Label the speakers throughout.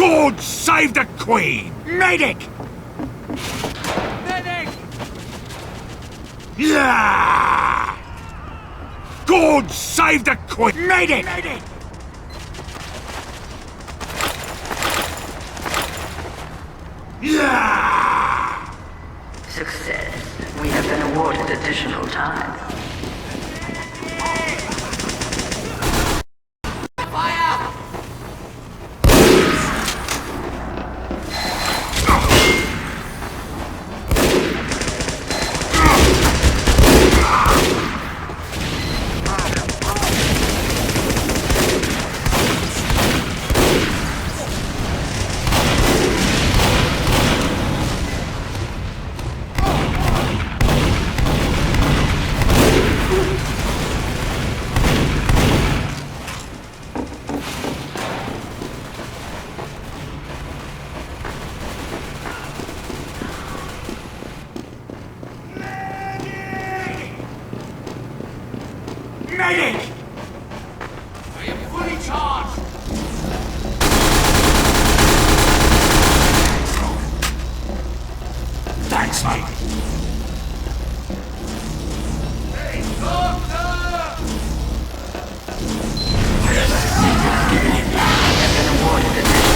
Speaker 1: God save the Queen! Medic!
Speaker 2: Medic!
Speaker 1: Yeah! God save the Queen! Medic! Yeah!
Speaker 3: Success. We have been awarded additional time.
Speaker 1: Medic!
Speaker 2: I am fully charged!
Speaker 1: Thanks, mate.
Speaker 2: Hey, doctor!
Speaker 3: We have been awarded additional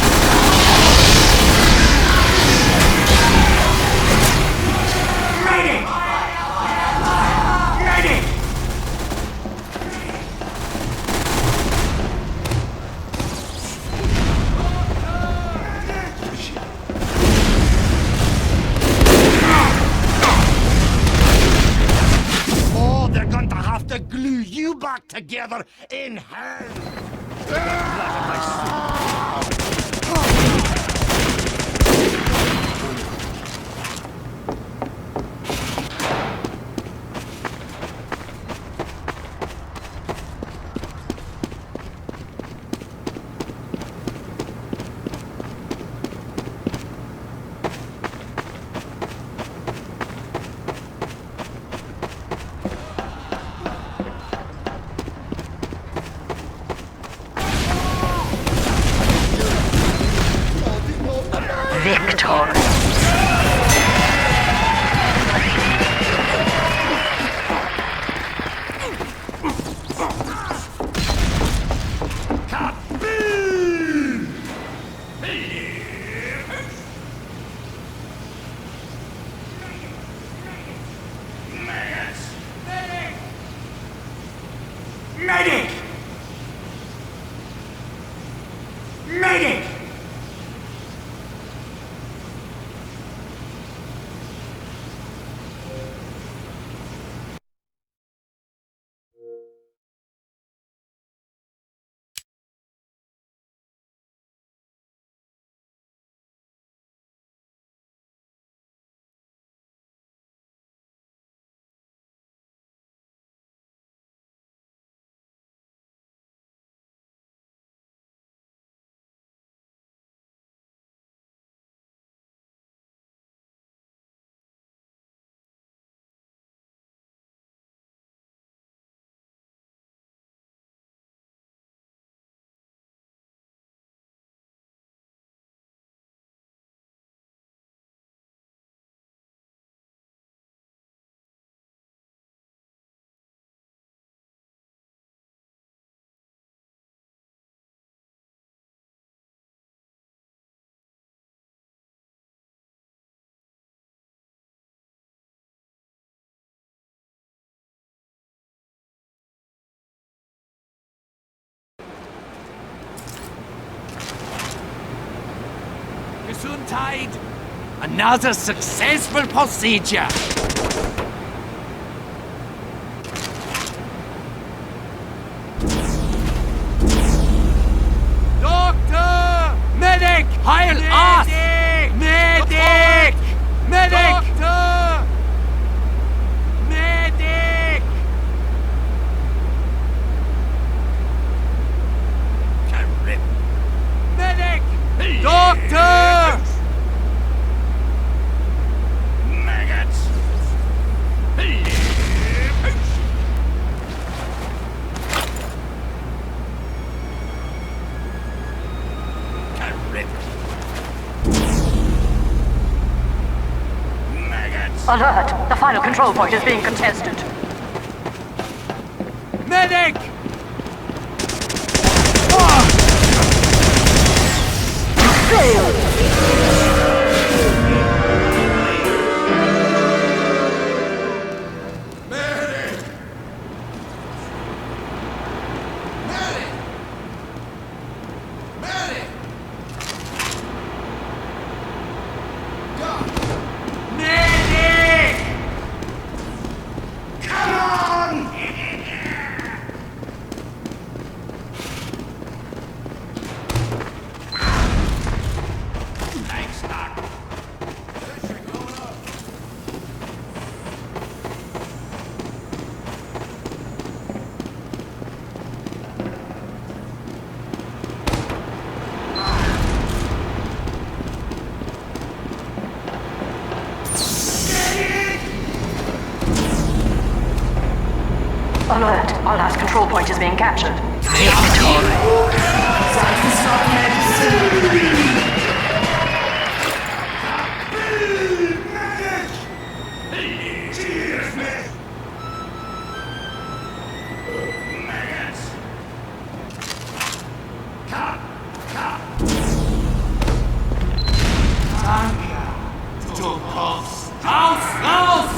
Speaker 1: Medic! Medic!
Speaker 2: Oh, they're going to have to
Speaker 1: glue you back together in hell!
Speaker 3: Victor.
Speaker 1: Medic! Medic!
Speaker 2: Gesundheit! Another successful procedure! Doctor! Medic! Heil us! Medic! Medic! Doctor! Medic! Medic! Doctor!
Speaker 1: Maggots! Maggots!
Speaker 3: Alert! The final control point is being contested.
Speaker 2: Medic! Medic!
Speaker 1: Come on!
Speaker 2: Thanks, Doc.
Speaker 3: Alert! Our last control point is being captured.
Speaker 2: Raus! Raus!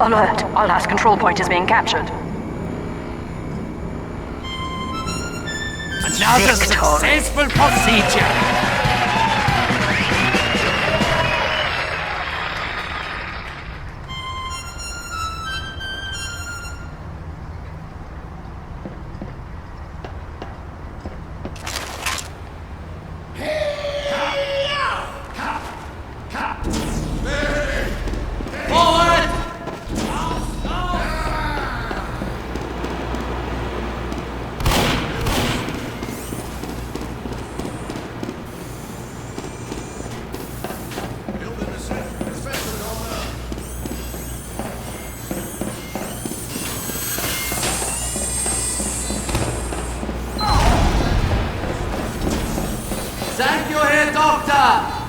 Speaker 3: Alert! Our last control point is being captured.
Speaker 2: Another successful procedure! Thank you, Herr Doctor!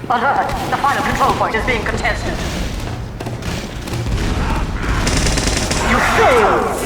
Speaker 3: Alert! The final control point is being contested. You failed!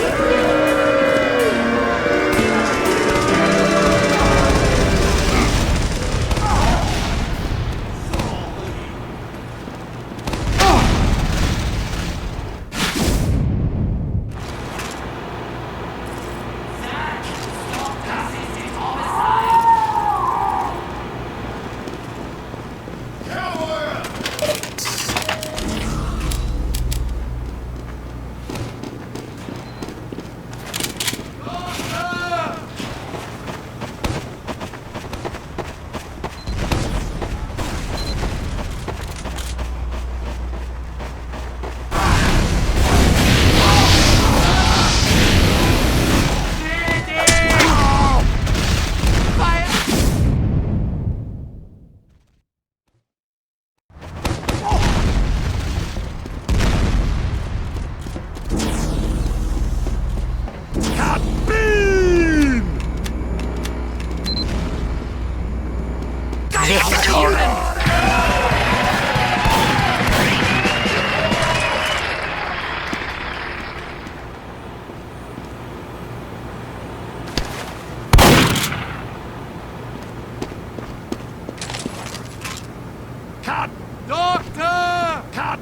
Speaker 1: Cut!
Speaker 2: Doctor!
Speaker 1: Cut!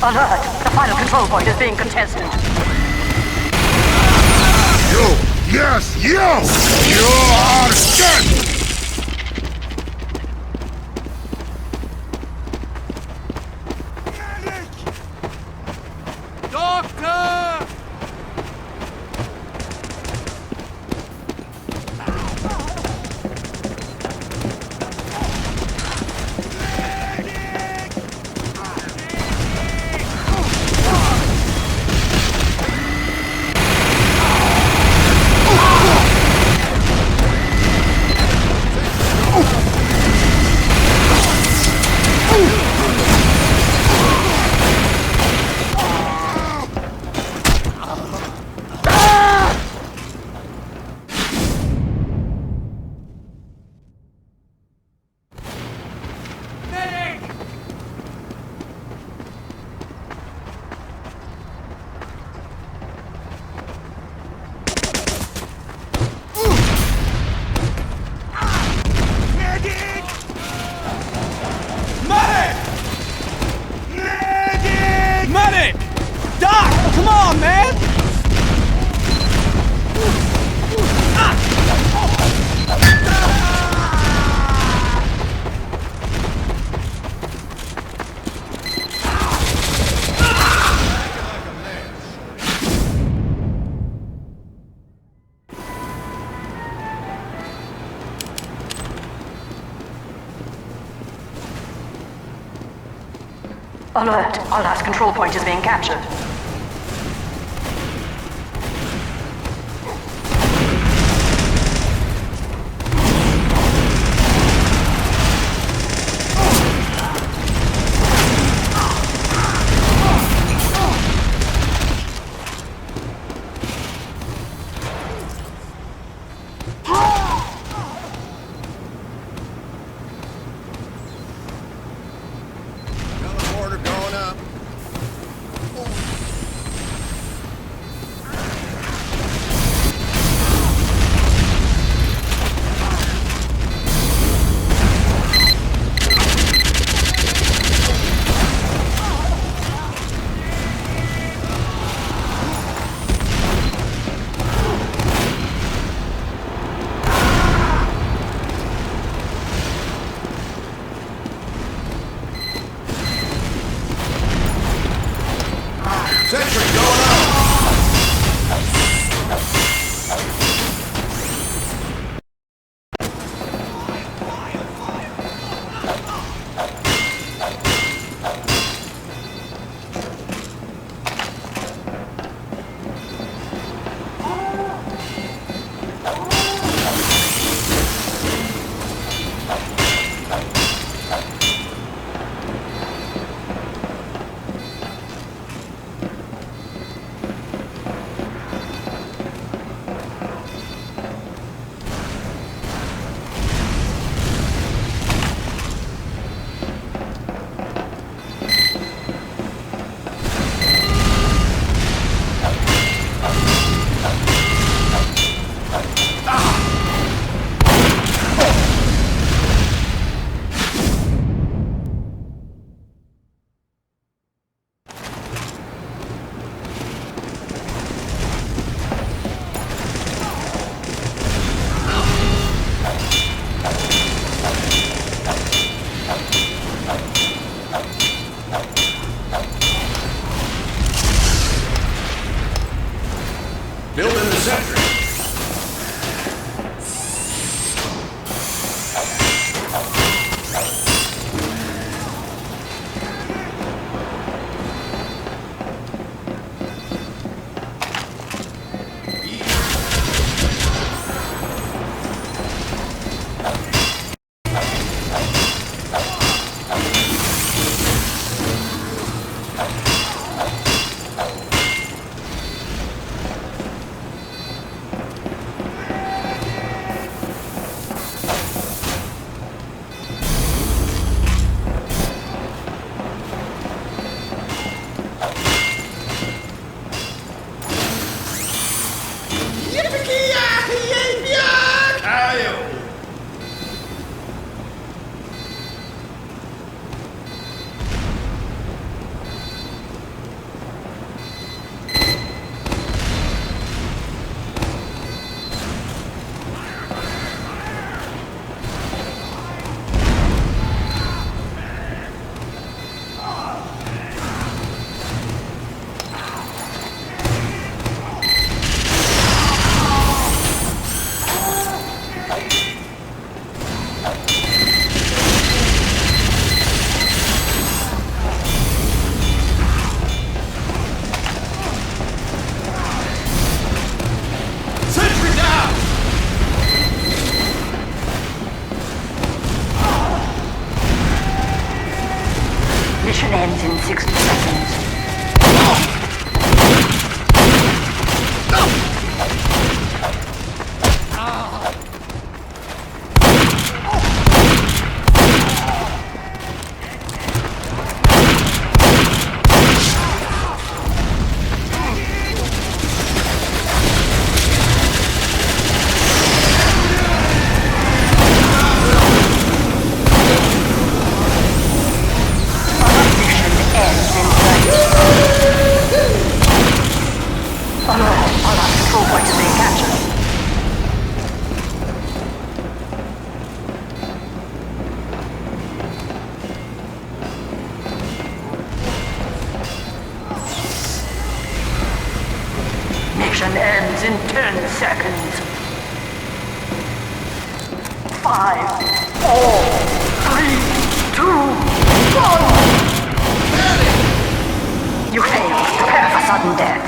Speaker 3: Alert! The final control point is being contested.
Speaker 1: You! Yes, you! You are dead!
Speaker 2: Doctor! Come on, man!
Speaker 3: Alert! Our last control point is being captured.
Speaker 4: Teleporter going up. Sentry going up. Building the sentry.
Speaker 3: Mission ends in 10 seconds. 5, 4, 3, 2, 1. You failed. Prepare for sudden death.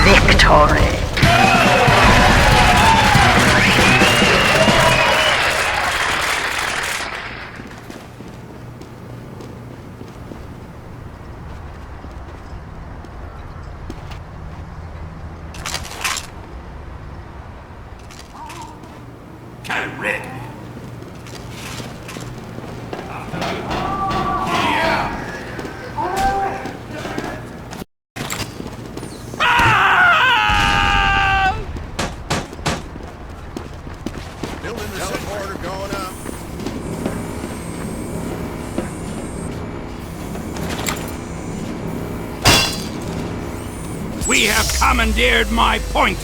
Speaker 3: Victory.
Speaker 1: Correct.
Speaker 4: Building the teleporter going up.
Speaker 1: We have commandeered my point.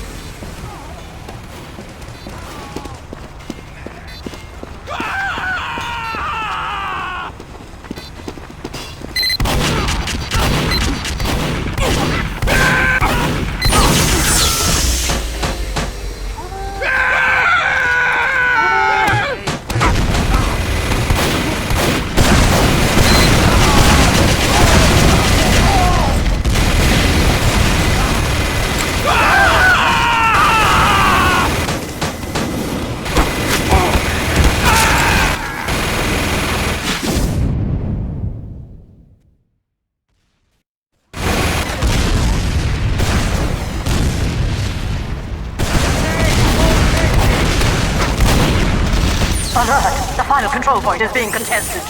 Speaker 3: Alert! The final control point is being contested.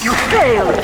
Speaker 3: You failed!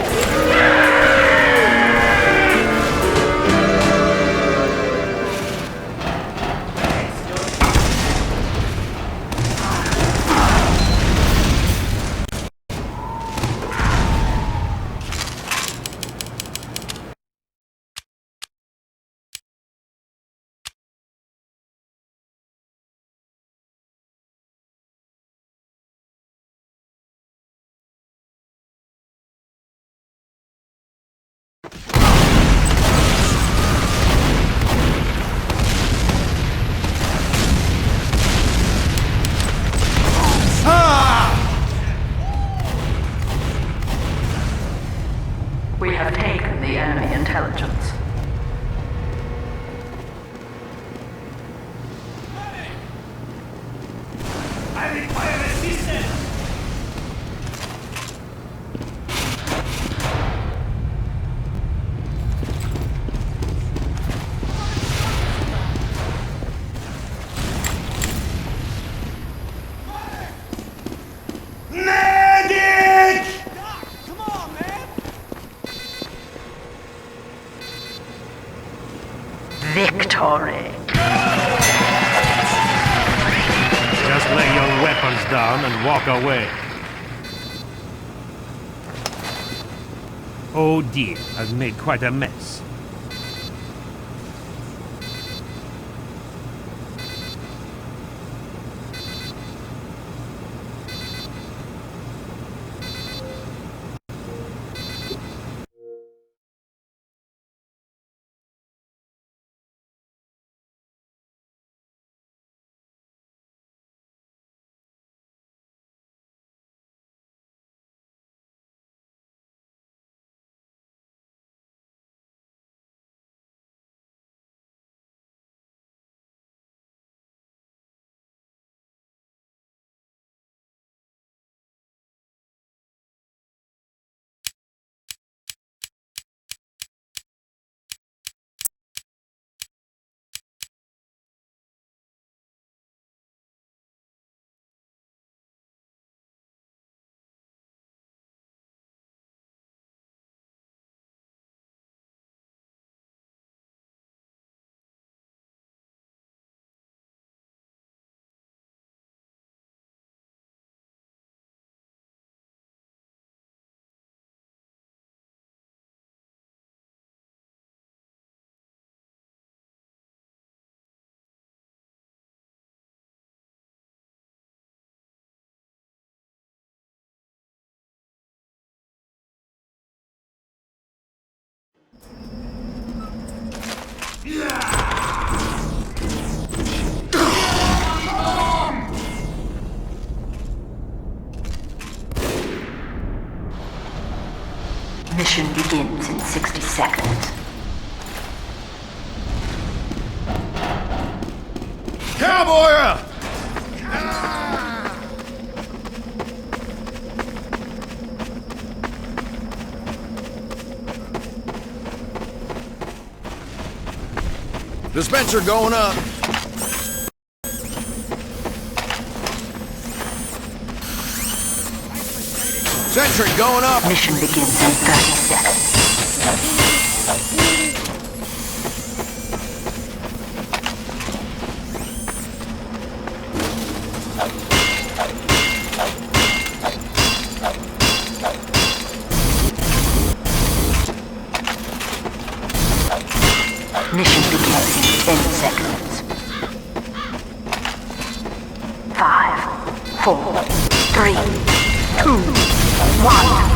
Speaker 3: Centauri.
Speaker 5: Just lay your weapons down and walk away. Oh dear, I've made quite a mess.
Speaker 3: Mission begins in 60 seconds.
Speaker 4: Cowboy up! Dispenser going up. Sentry going up.
Speaker 3: Mission begins in 30 seconds. Mission begins in 10 seconds. 5, 4, 3, 2, 1.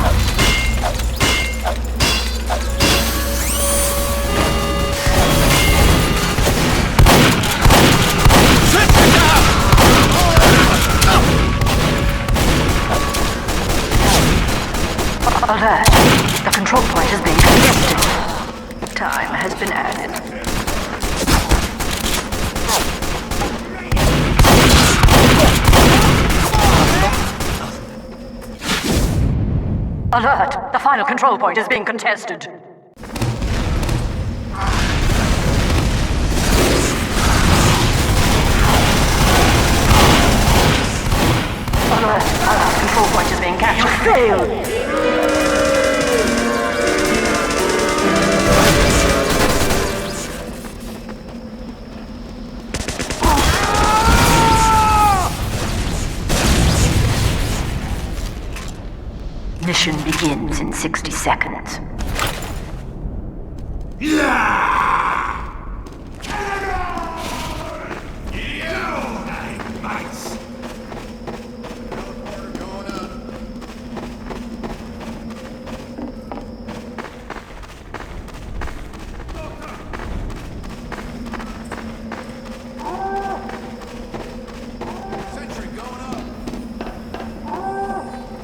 Speaker 3: Alert! The control point has been contested. Time has been added. Alert! The final control point is being contested. Alert! Our last control point is being captured. Failed! Mission begins in 60 seconds.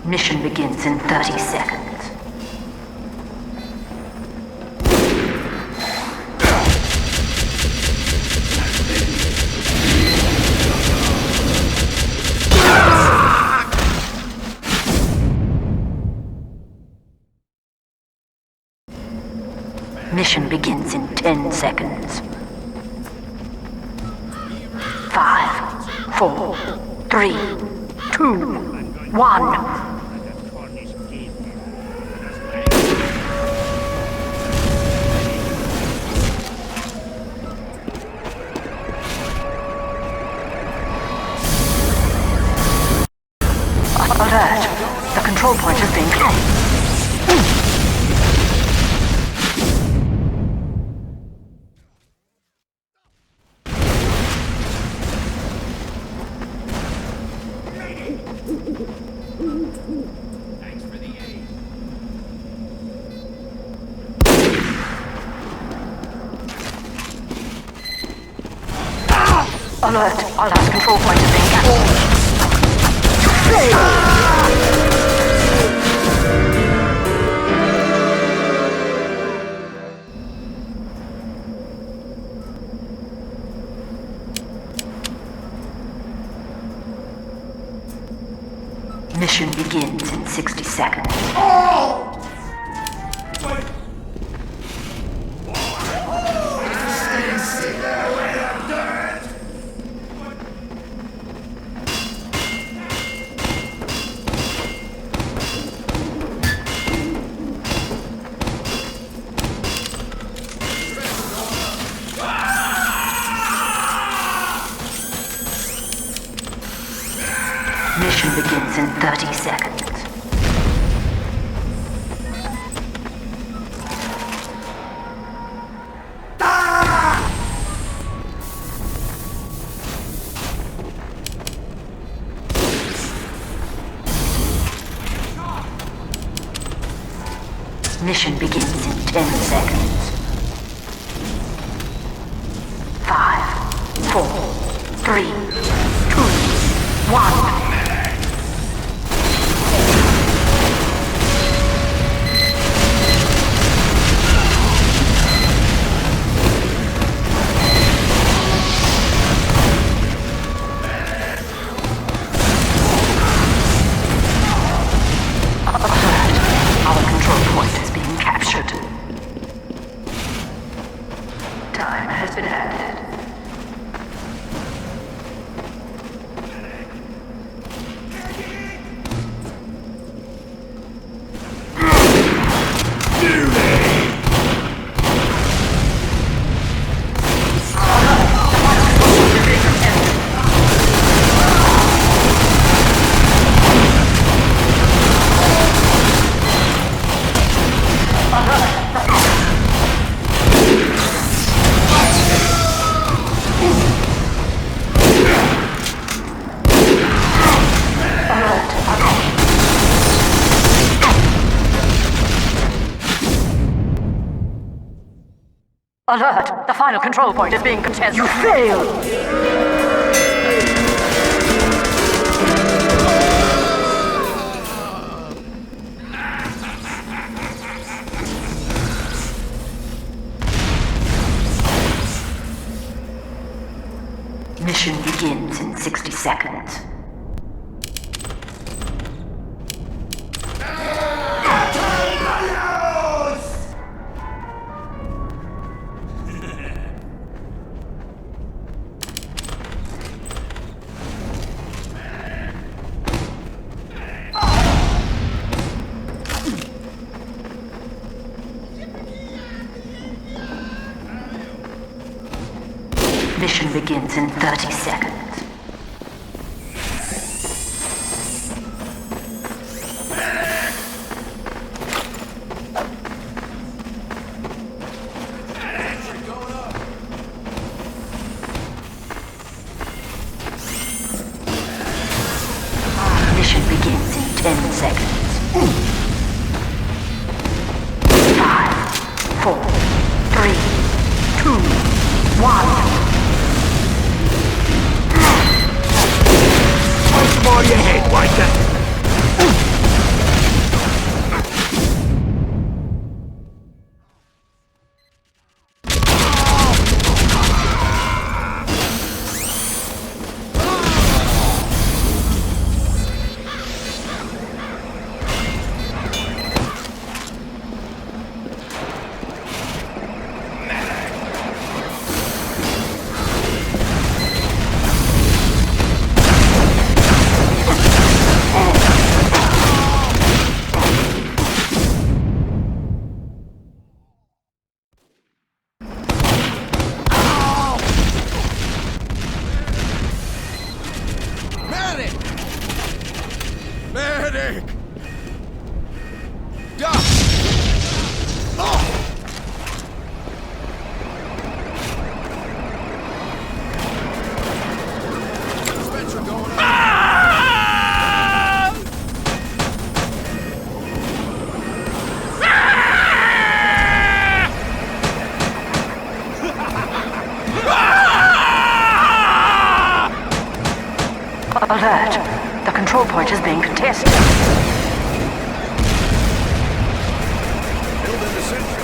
Speaker 3: Mission begins in 30 seconds. Mission begins in 10 seconds. 5, 4, 3, 2, 1. Alert! The control point is being closed. Alert! Our last control point is being captured. Mission begins in 60 seconds. Mission begins in 30 seconds. Mission begins in 10 seconds. 5, 4, 3, 2, 1. Our control point is being captured. Time has been added. Alert! The final control point is being contested. You failed! Mission begins in 60 seconds. Mission begins in 30 seconds. Mission begins in 10 seconds. 5, 4, 3, 2, 1.
Speaker 1: On your head, Waker!
Speaker 3: Oh!
Speaker 4: Medic! Duck! Oh! Spencer going up.
Speaker 3: Alert! The control point is being contested.
Speaker 4: Build in the sentry.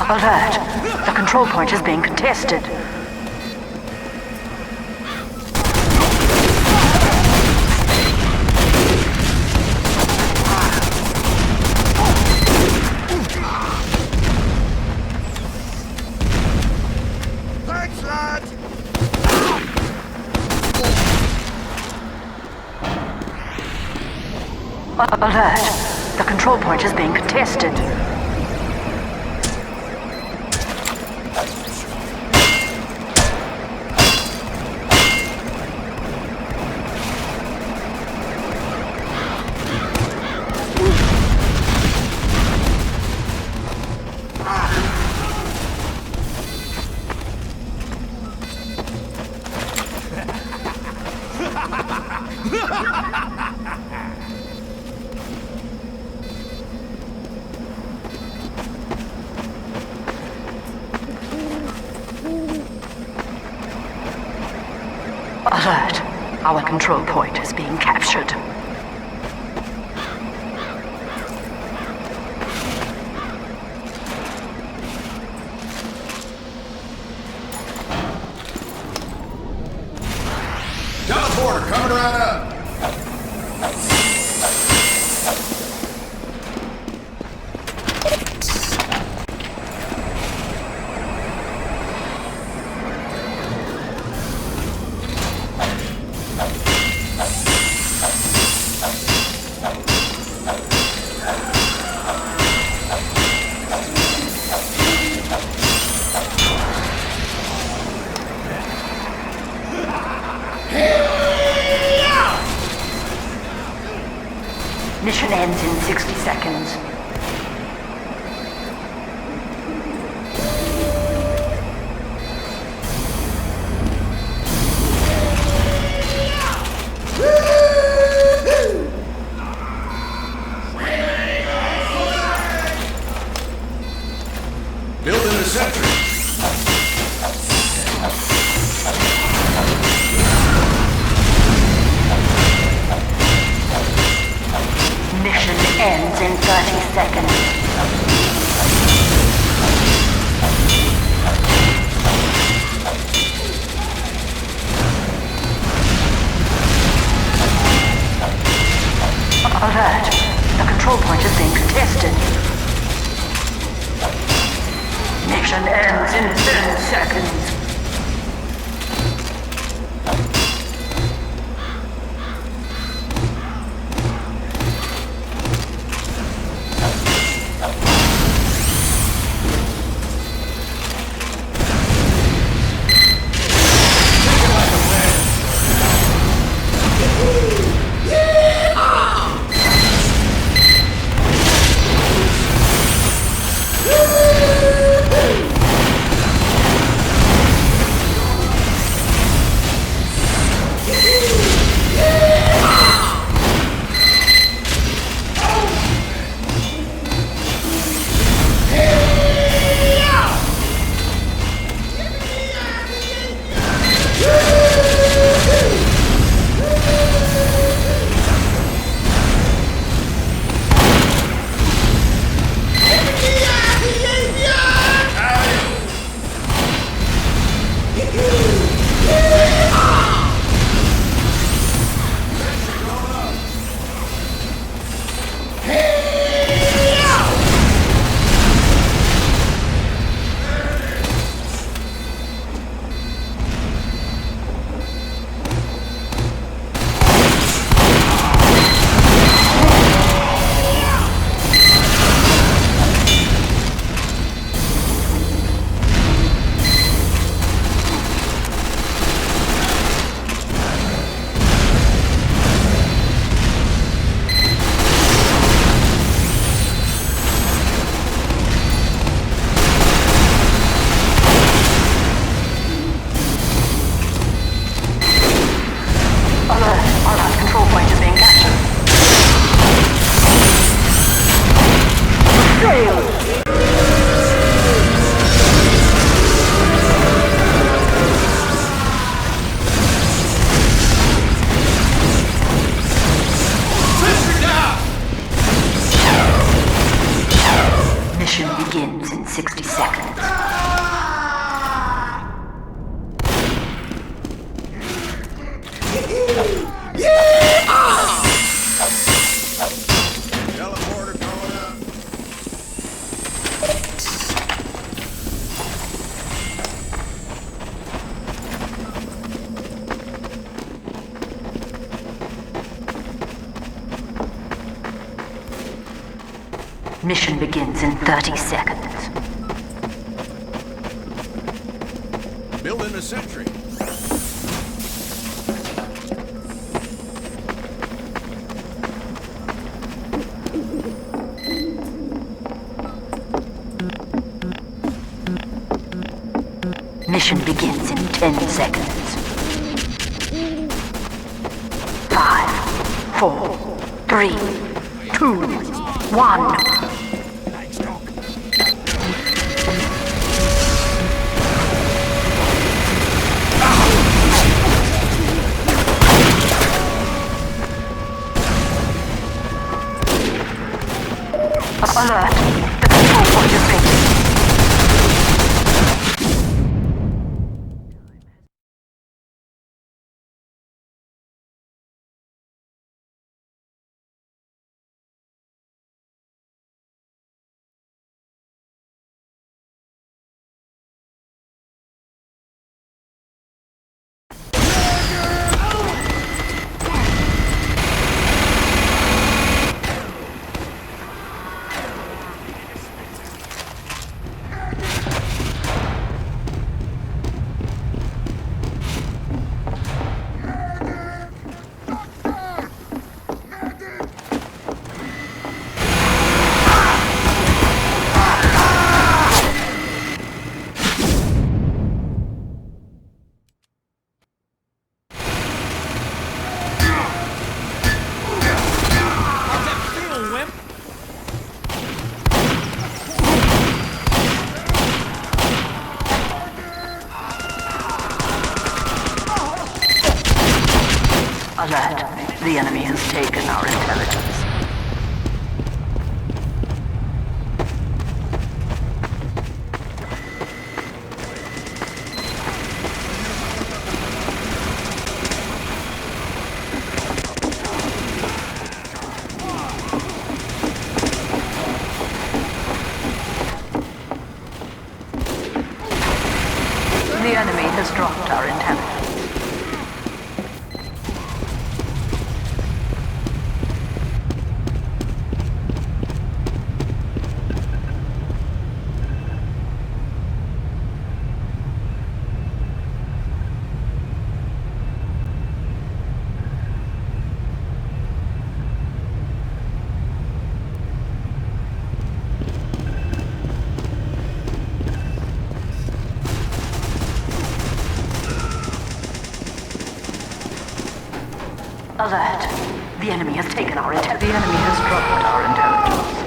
Speaker 3: Alert! The control point is being contested.
Speaker 4: Thanks, lad!
Speaker 3: Alert! The control point is being contested. Alert! Our control point is being captured.
Speaker 4: Teleporter coming right up! Mission ends in 60 seconds. Build in the sentry.
Speaker 3: Mission ends in 30 seconds. Alert! The control point is being contested. Mission ends in 10 seconds. Mission begins in 30 seconds.
Speaker 4: Building a sentry.
Speaker 3: Mission begins in 10 seconds. 5, 4, 3, 2, 1. Alert! The control point is ready. Alert. The enemy has taken our intelligence. The enemy has dropped our intelligence. Alert. The enemy has taken our intelligence. The enemy has dropped our intelligence.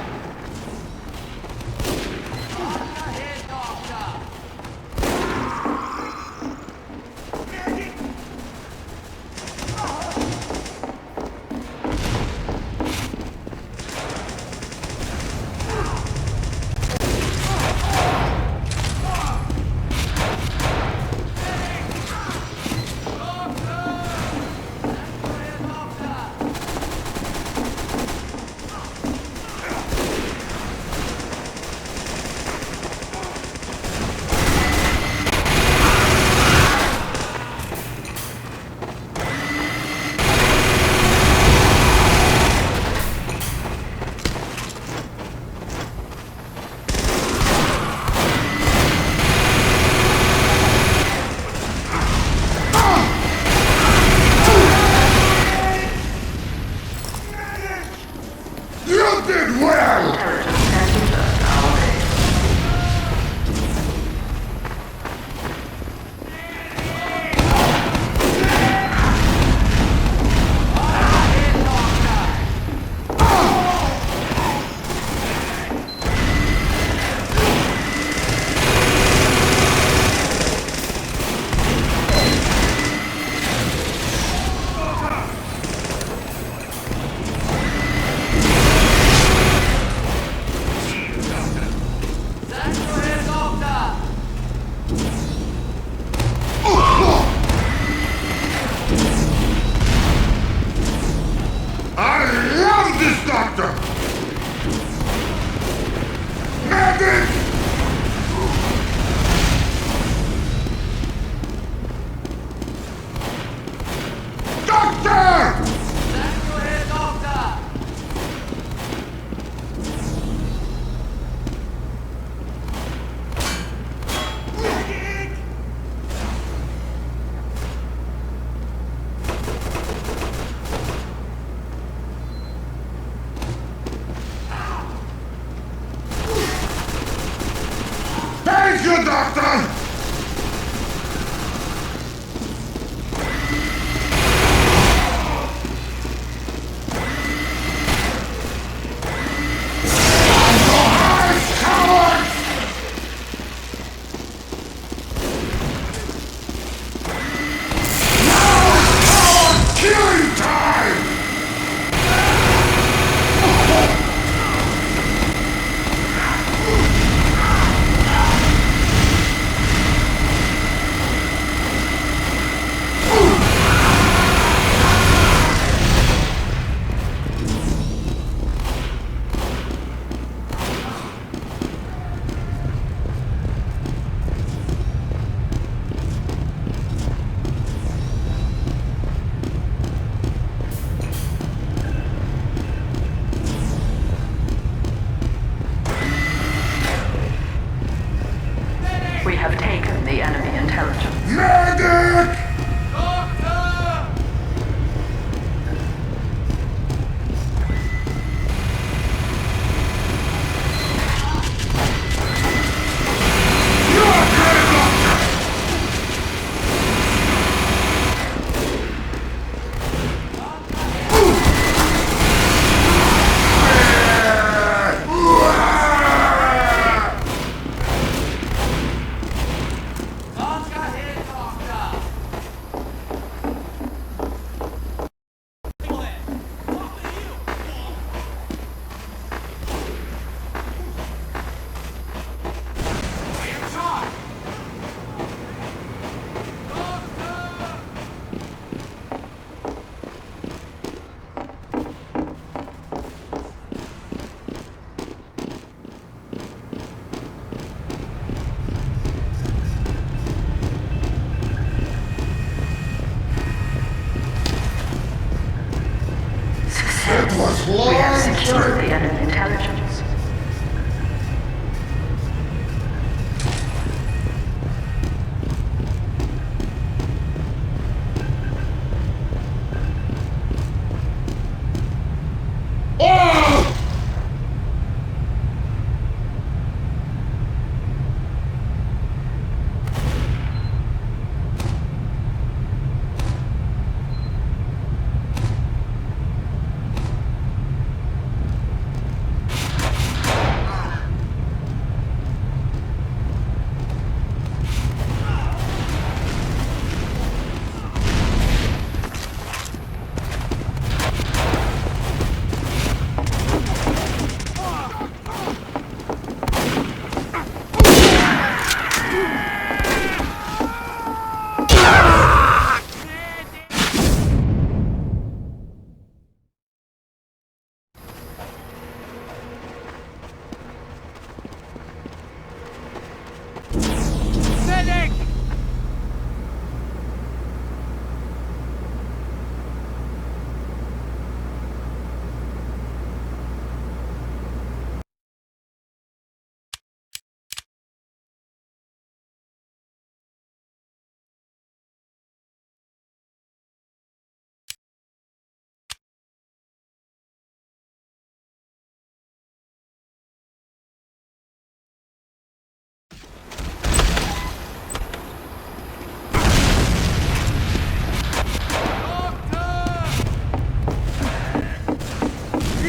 Speaker 1: the doctor! Killing time!
Speaker 3: We have taken the enemy intelligence.
Speaker 1: Medic!
Speaker 2: Doctor!
Speaker 1: You're good, doctor!
Speaker 2: Doctor here, Doctor!
Speaker 1: It was
Speaker 3: We have
Speaker 1: long
Speaker 3: secured the enemy intelligence.
Speaker 2: Medic!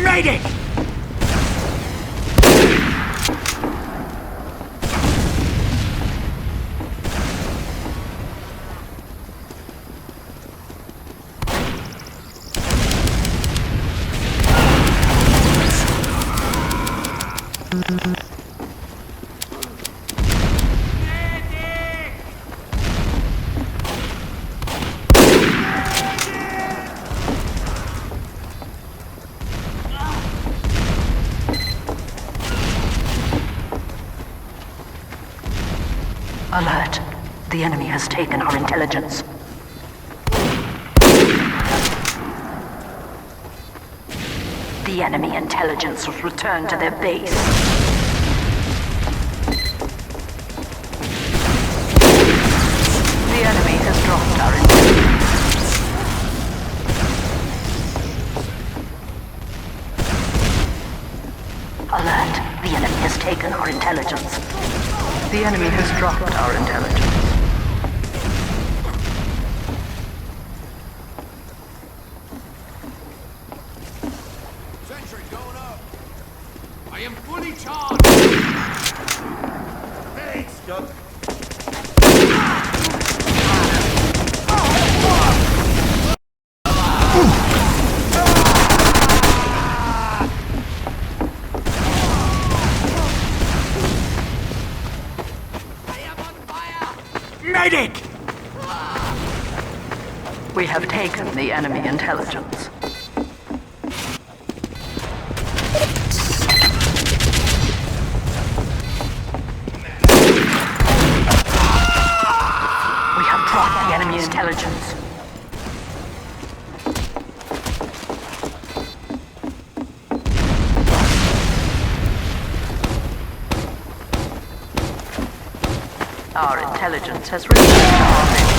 Speaker 1: Medic!
Speaker 3: Alert. The enemy has taken our intelligence. The enemy intelligence was returned to their base. The enemy has dropped our intelligence. Alert. The enemy has taken our intelligence. The enemy has dropped our intelligence.
Speaker 4: Sentry going up.
Speaker 2: I am fully charged!
Speaker 4: Thanks, Scott.
Speaker 2: I am on fire!
Speaker 1: Medic!
Speaker 3: We have taken the enemy intelligence. We have dropped the enemy intelligence. Our intelligence has reached our base.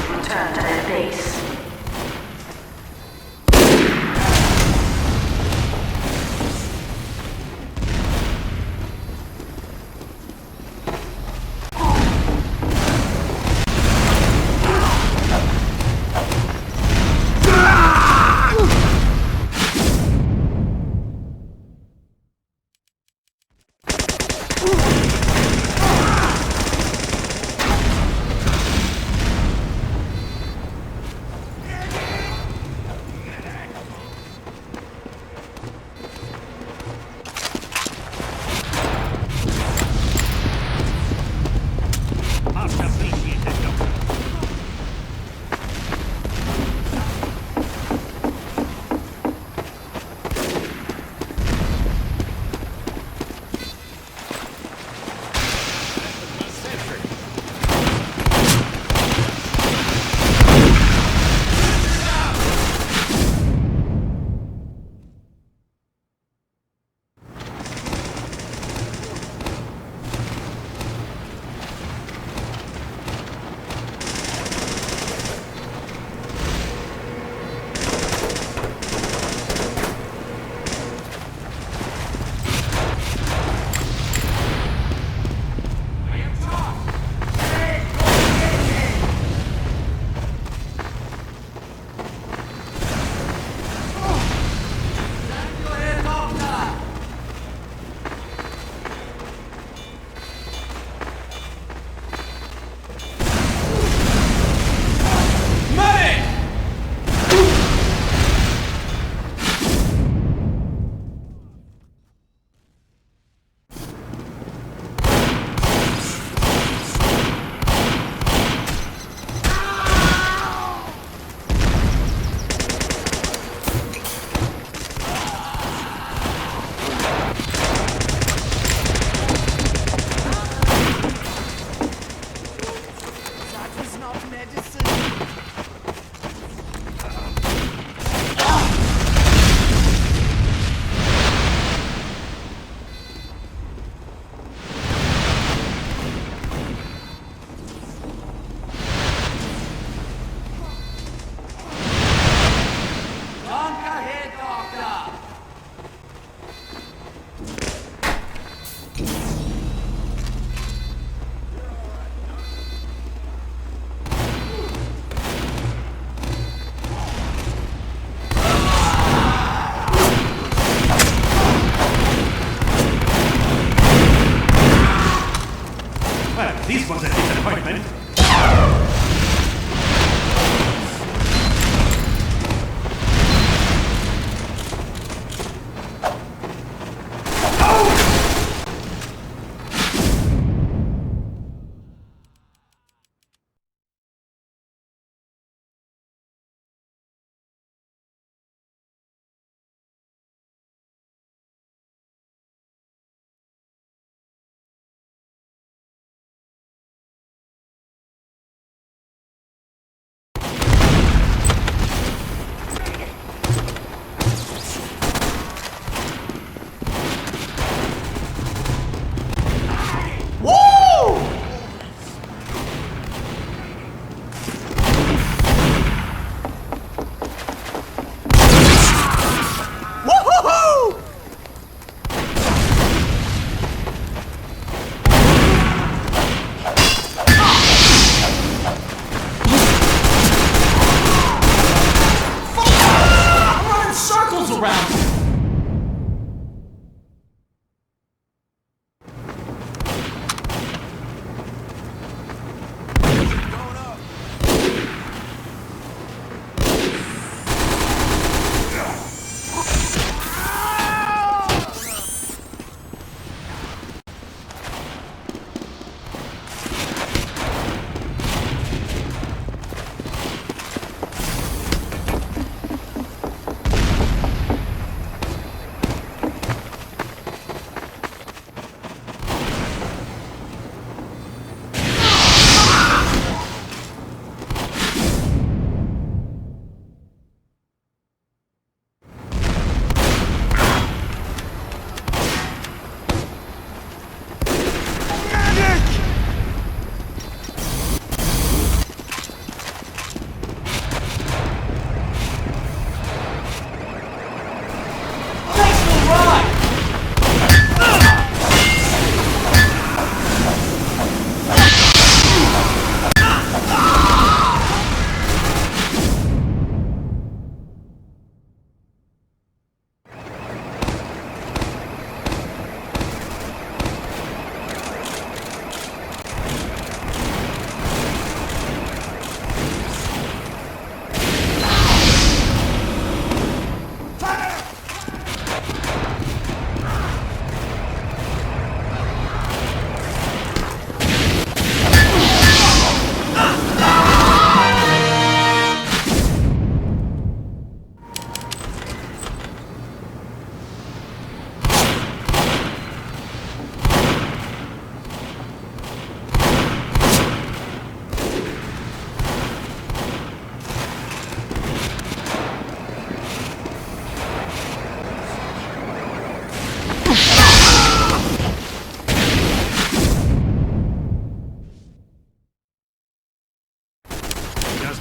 Speaker 3: Return to their base.
Speaker 5: Much appreciated, Doctor. This was a disappointment.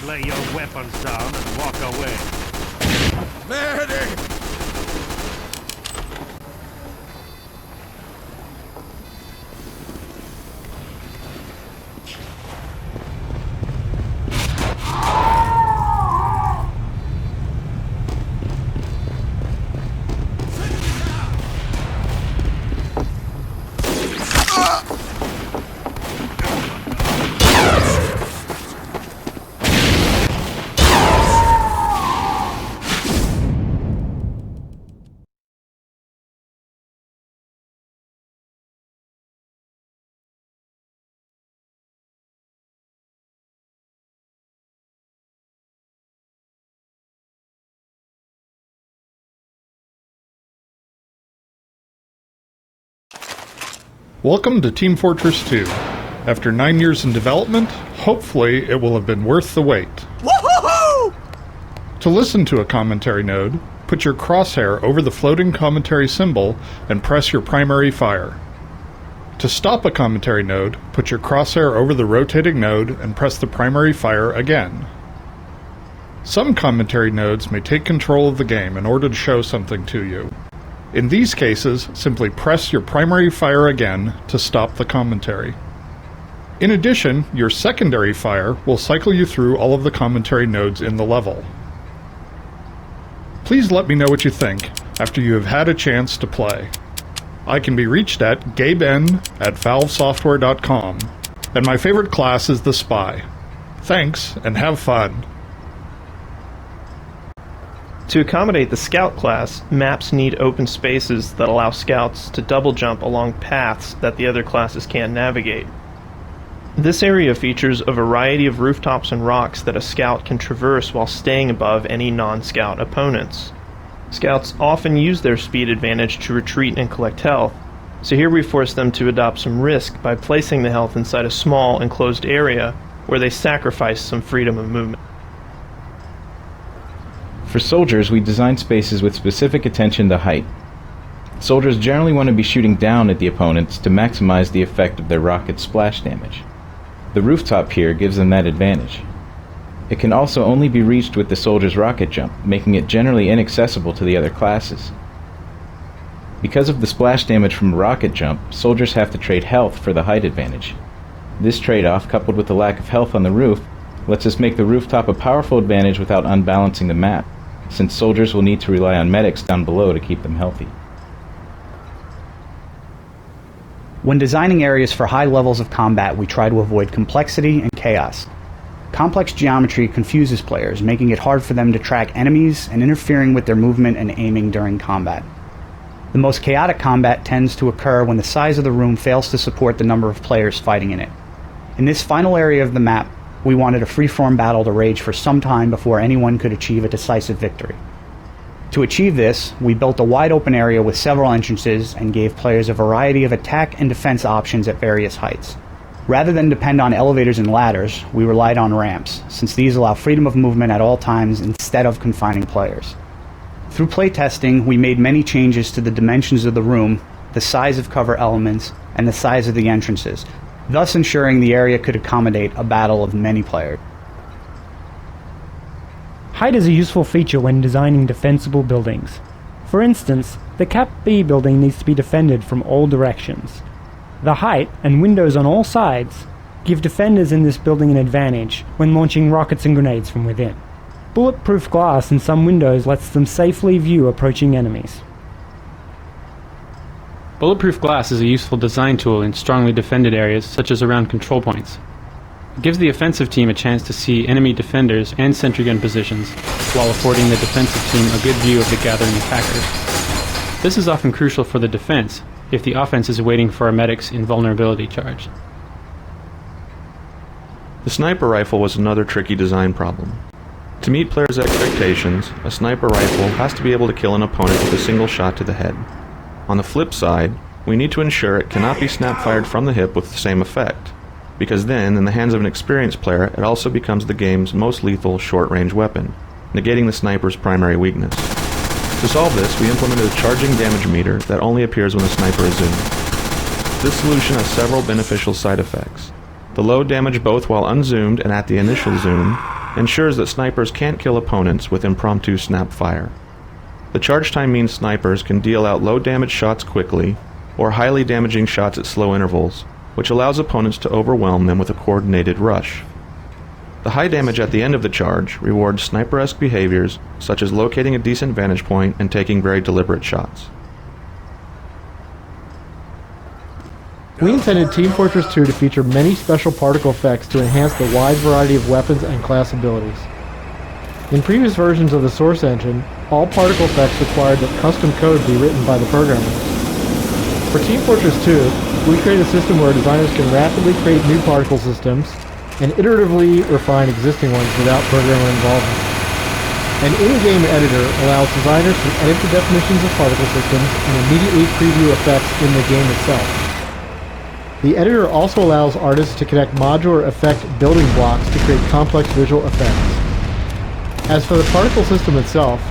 Speaker 5: Just lay your weapons down and walk away.
Speaker 4: Medic!
Speaker 6: Welcome to Team Fortress 2. After 9 years in development, hopefully it will have been worth the wait.
Speaker 1: Woohoo!
Speaker 6: To listen to a commentary node, put your crosshair over the floating commentary symbol and press your primary fire. To stop a commentary node, put your crosshair over the rotating node and press the primary fire again. Some commentary nodes may take control of the game in order to show something to you. In these cases, simply press your primary fire again to stop the commentary. In addition, your secondary fire will cycle you through all of the commentary nodes in the level. Please let me know what you think after you have had a chance to play. I can be reached at gaben@valvesoftware.com, and my favorite class is the Spy. Thanks, and have fun.
Speaker 7: To accommodate the Scout class, maps need open spaces that allow Scouts to double jump along paths that the other classes can't navigate. This area features a variety of rooftops and rocks that a Scout can traverse while staying above any non-Scout opponents. Scouts often use their speed advantage to retreat and collect health, so here we force them to adopt some risk by placing the health inside a small enclosed area where they sacrifice some freedom of movement.
Speaker 8: For soldiers, we design spaces with specific attention to height. Soldiers generally want to be shooting down at the opponents to maximize the effect of their rocket splash damage. The rooftop here gives them that advantage. It can also only be reached with the soldier's rocket jump, making it generally inaccessible to the other classes. Because of the splash damage from a rocket jump, soldiers have to trade health for the height advantage. This trade-off, coupled with the lack of health on the roof, lets us make the rooftop a powerful advantage without unbalancing the map, since soldiers will need to rely on medics down below to keep them healthy.
Speaker 9: When designing areas for high levels of combat, we try to avoid complexity and chaos. Complex geometry confuses players, making it hard for them to track enemies and interfering with their movement and aiming during combat. The most chaotic combat tends to occur when the size of the room fails to support the number of players fighting in it. In this final area of the map, we wanted a free-form battle to rage for some time before anyone could achieve a decisive victory. To achieve this, we built a wide-open area with several entrances and gave players a variety of attack and defense options at various heights. Rather than depend on elevators and ladders, we relied on ramps, since these allow freedom of movement at all times instead of confining players. Through playtesting, we made many changes to the dimensions of the room, the size of cover elements, and the size of the entrances, thus ensuring the area could accommodate a battle of many players.
Speaker 10: Height is a useful feature when designing defensible buildings. For instance, the Cap B building needs to be defended from all directions. The height and windows on all sides give defenders in this building an advantage when launching rockets and grenades from within. Bulletproof glass in some windows lets them safely view approaching enemies.
Speaker 11: Bulletproof glass is a useful design tool in strongly defended areas such as around control points. It gives the offensive team a chance to see enemy defenders and sentry gun positions, while affording the defensive team a good view of the gathering attackers. This is often crucial for the defense, if the offense is waiting for a medic's invulnerability charge.
Speaker 12: The sniper rifle was another tricky design problem. To meet players' expectations, a sniper rifle has to be able to kill an opponent with a single shot to the head. On the flip side, we need to ensure it cannot be snap-fired from the hip with the same effect, because then, in the hands of an experienced player, it also becomes the game's most lethal short-range weapon, negating the sniper's primary weakness. To solve this, we implemented a charging damage meter that only appears when the sniper is zoomed. This solution has several beneficial side effects. The low damage both while unzoomed and at the initial zoom, ensures that snipers can't kill opponents with impromptu snap fire. The charge time means snipers can deal out low damage shots quickly, or highly damaging shots at slow intervals, which allows opponents to overwhelm them with a coordinated rush. The high damage at the end of the charge rewards sniper-esque behaviors such as locating a decent vantage point and taking very deliberate shots.
Speaker 13: We intended Team Fortress 2 to feature many special particle effects to enhance the wide variety of weapons and class abilities. In previous versions of the Source engine, all particle effects required that custom code be written by the programmers. For Team Fortress 2, we create a system where designers can rapidly create new particle systems and iteratively refine existing ones without programmer involvement. An in-game editor allows designers to edit the definitions of particle systems and immediately preview effects in the game itself. The editor also allows artists to connect modular effect building blocks to create complex visual effects. As for the particle system itself,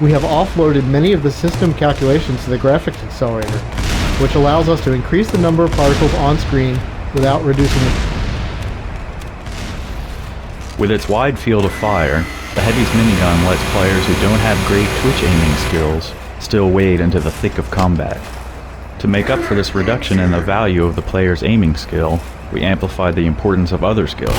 Speaker 13: we have offloaded many of the system calculations to the graphics accelerator, which allows us to increase the number of particles on screen without reducing the...
Speaker 14: With its wide field of fire, the Heavy's minigun lets players who don't have great twitch aiming skills still wade into the thick of combat. To make up for this reduction in the value of the player's aiming skill, we amplified the importance of other skills.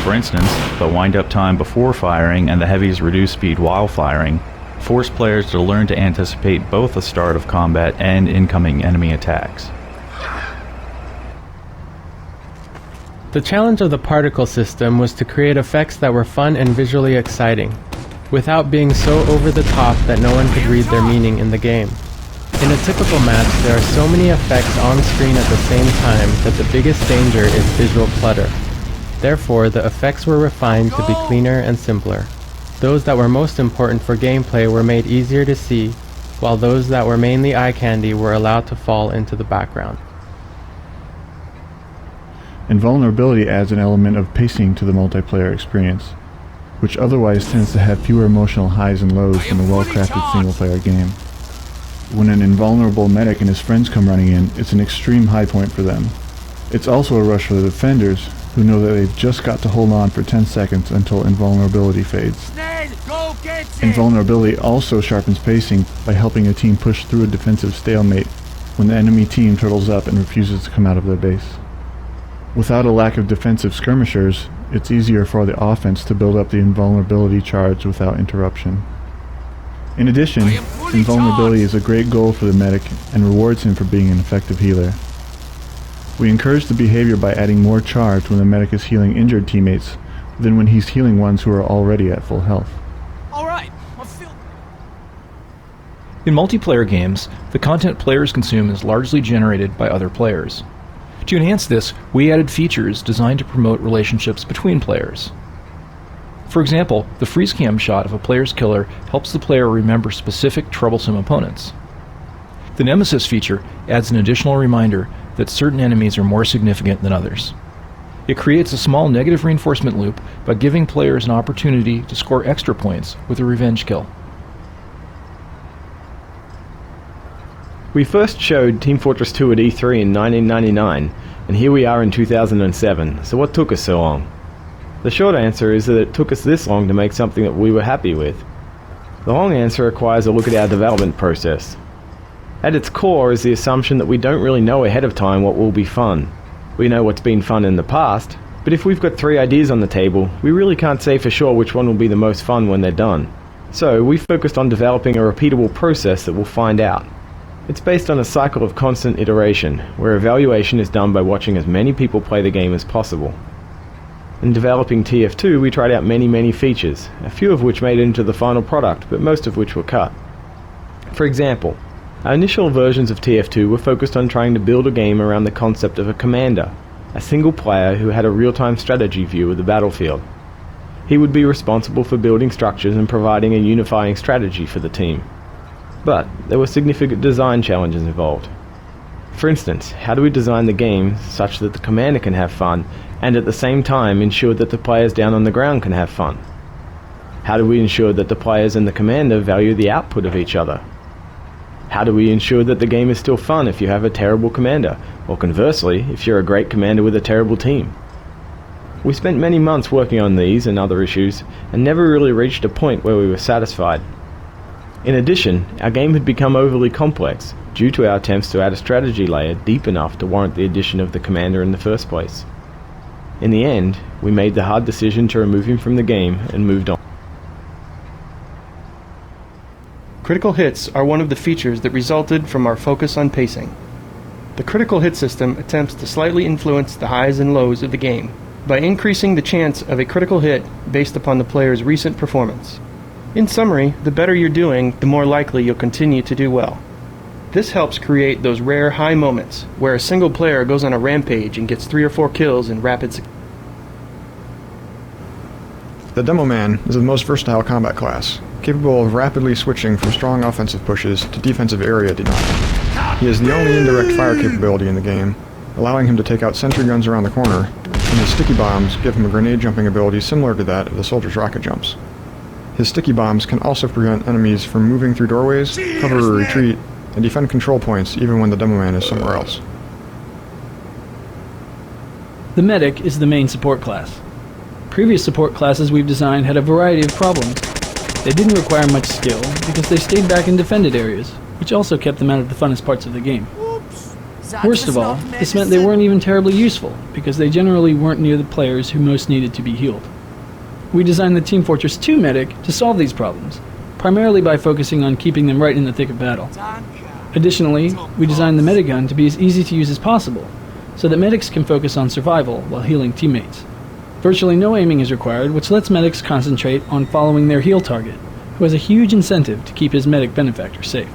Speaker 14: For instance, the wind-up time before firing and the Heavy's reduced speed while firing force players to learn to anticipate both the start of combat and incoming enemy attacks.
Speaker 15: The challenge of the particle system was to create effects that were fun and visually exciting, without being so over the top that no one could read their meaning in the game. In a typical match, there are so many effects on screen at the same time that the biggest danger is visual clutter. Therefore, the effects were refined to be cleaner and simpler. Those that were most important for gameplay were made easier to see, while those that were mainly eye candy were allowed to fall into the background.
Speaker 6: Invulnerability adds an element of pacing to the multiplayer experience, which otherwise tends to have fewer emotional highs and lows than a well-crafted single-player game. When an invulnerable medic and his friends come running in, it's an extreme high point for them. It's also a rush for the defenders, who know that they've just got to hold on for 10 seconds until invulnerability fades. Invulnerability also sharpens pacing by helping a team push through a defensive stalemate when the enemy team turtles up and refuses to come out of their base. Without a lack of defensive skirmishers, it's easier for the offense to build up the invulnerability charge without interruption. In addition, invulnerability is a great goal for the medic and rewards him for being an effective healer. We encourage the behavior by adding more charge when the medic is healing injured teammates than when he's healing ones who are already at full health.
Speaker 16: In multiplayer games, the content players consume is largely generated by other players. To enhance this, we added features designed to promote relationships between players. For example, the freeze cam shot of a player's killer helps the player remember specific troublesome opponents. The Nemesis feature adds an additional reminder that certain enemies are more significant than others. It creates a small negative reinforcement loop by giving players an opportunity to score extra points with a revenge kill.
Speaker 17: We first showed Team Fortress 2 at E3 in 1999, and here we are in 2007, so what took us so long? The short answer is that it took us this long to make something that we were happy with. The long answer requires a look at our development process. At its core is the assumption that we don't really know ahead of time what will be fun. We know what's been fun in the past, but if we've got 3 ideas on the table, we really can't say for sure which one will be the most fun when they're done. So we focused on developing a repeatable process that we'll find out. It's based on a cycle of constant iteration, where evaluation is done by watching as many people play the game as possible. In developing TF2, we tried out many features, a few of which made it into the final product, but most of which were cut. For example, our initial versions of TF2 were focused on trying to build a game around the concept of a commander, a single player who had a real-time strategy view of the battlefield. He would be responsible for building structures and providing a unifying strategy for the team. But there were significant design challenges involved. For instance, how do we design the game such that the commander can have fun and at the same time ensure that the players down on the ground can have fun? How do we ensure that the players and the commander value the output of each other? How do we ensure that the game is still fun if you have a terrible commander, or conversely, if you're a great commander with a terrible team? We spent many months working on these and other issues, and never really reached a point where we were satisfied. In addition, our game had become overly complex, due to our attempts to add a strategy layer deep enough to warrant the addition of the commander in the first place. In the end, we made the hard decision to remove him from the game and moved on.
Speaker 7: Critical hits are one of the features that resulted from our focus on pacing. The critical hit system attempts to slightly influence the highs and lows of the game by increasing the chance of a critical hit based upon the player's recent performance. In summary, the better you're doing, the more likely you'll continue to do well. This helps create those rare high moments where a single player goes on a rampage and gets 3 or 4 kills in rapid succession.
Speaker 18: The Demoman is the most versatile combat class, capable of rapidly switching from strong offensive pushes to defensive area denial. He is the only indirect fire capability in the game, allowing him to take out sentry guns around the corner, and his sticky bombs give him a grenade jumping ability similar to that of the soldier's rocket jumps. His sticky bombs can also prevent enemies from moving through doorways, cover a retreat, and defend control points even when the Demoman is somewhere else.
Speaker 19: The medic is the main support class. Previous support classes we've designed had a variety of problems. They didn't require much skill because they stayed back in defended areas, which also kept them out of the funnest parts of the game. Worst of all, this meant they weren't even terribly useful because they generally weren't near the players who most needed to be healed. We designed the Team Fortress 2 medic to solve these problems, primarily by focusing on keeping them right in the thick of battle. Additionally, we designed the medigun to be as easy to use as possible, so that medics can focus on survival while healing teammates. Virtually no aiming is required, which lets medics concentrate on following their heal target, who has a huge incentive to keep his medic benefactor safe.